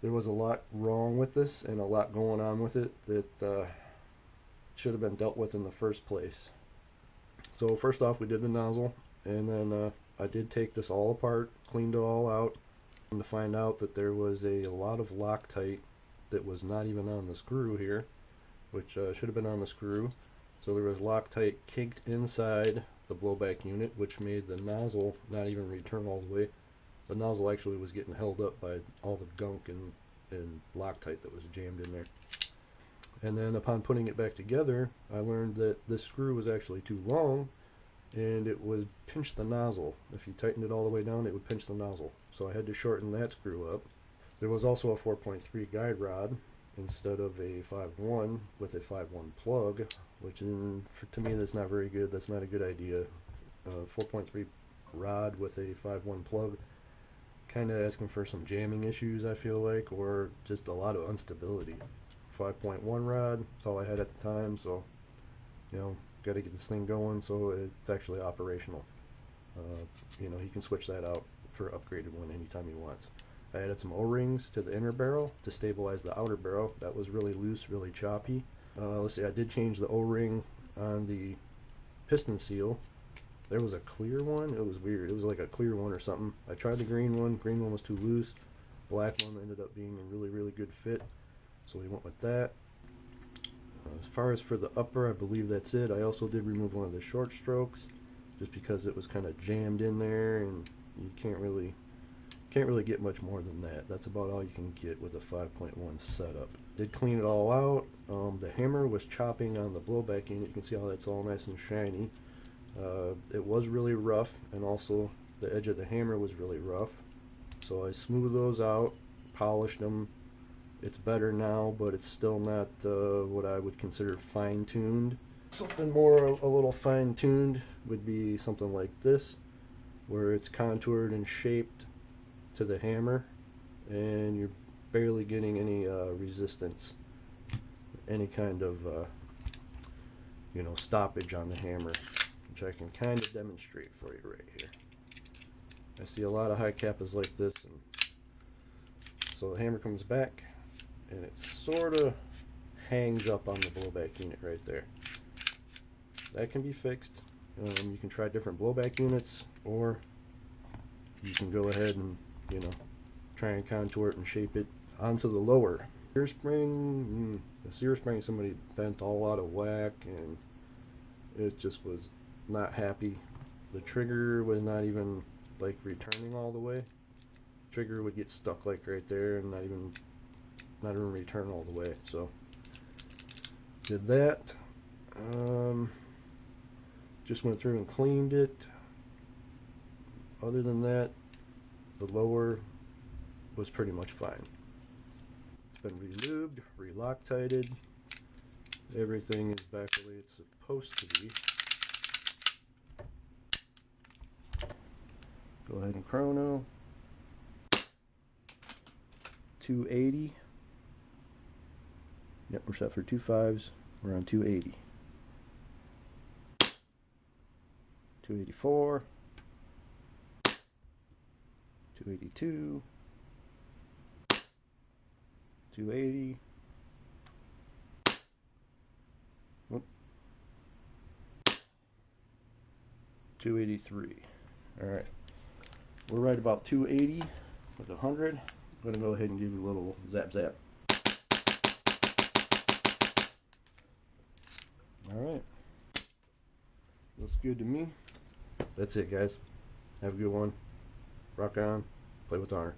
There was a lot wrong with this and a lot going on with it that should have been dealt with in the first place. So first off, we did the nozzle, and then I did take this all apart, cleaned it all out, and to find out that there was a lot of Loctite that was not even on the screw here, which should have been on the screw. So there was Loctite caked inside the blowback unit, which made the nozzle not even return all the way. The nozzle actually was getting held up by all the gunk and Loctite that was jammed in there. And then upon putting it back together, I learned that this screw was actually too long, and it would pinch the nozzle. If you tightened it all the way down, it would pinch the nozzle. So I had to shorten that screw up. There was also a 4.3 guide rod instead of a 5.1 with a 5.1 plug, which to me that's not very good. That's not a good idea. 4.3 rod with a 5.1 plug, kind of asking for some jamming issues, I feel like, or just a lot of instability. 5.1 rod, that's all I had at the time, so got to get this thing going so it's actually operational. He can switch that out for upgraded one anytime he wants. I added some O-rings to the inner barrel to stabilize the outer barrel. That was really loose, really choppy. Let's see, I did change the O-ring on the piston seal. There was a clear one. It was weird. It was like a clear one or something. I tried the green one. Green one was too loose. Black one ended up being a really, really good fit, so we went with that. As far as for the upper, I believe that's it. I also did remove one of the short strokes just because it was kind of jammed in there, and you can't really get much more than that. That's about all you can get with a 5.1 setup. Did clean it all out. The hammer was chopping on the blowback unit. You can see how that's all nice and shiny. It was really rough, and also the edge of the hammer was really rough. So I smoothed those out, polished them. It's better now, but it's still not what I would consider fine-tuned. Something more a little fine-tuned would be something like this, where it's contoured and shaped to the hammer, and you're barely getting any resistance, any kind of stoppage on the hammer, which I can kind of demonstrate for you right here. I see a lot of Hicapas like this, and so the hammer comes back and it sort of hangs up on the blowback unit right there. That can be fixed. You can try different blowback units, or you can go ahead and try and contour it and shape it onto the lower sear spring. The sear spring, somebody bent all out of whack, and it just was not happy. The trigger was not even like returning all the way. Trigger would get stuck like right there and not even return all the way. So did that. Just went through and cleaned it. Other than that, the lower was pretty much fine. It's been re-lubed, re-loctited. Everything is back the way it's supposed to be. Go ahead and chrono. 280. Yep, we're set for 2.5s. We're on 280. 284. 282. 280. Whoop. 283. Alright. We're right about 280 with 100. I'm going to go ahead and give you a little zap zap. Alright. Looks good to me. That's it, guys. Have a good one. Rock on. Play with honor.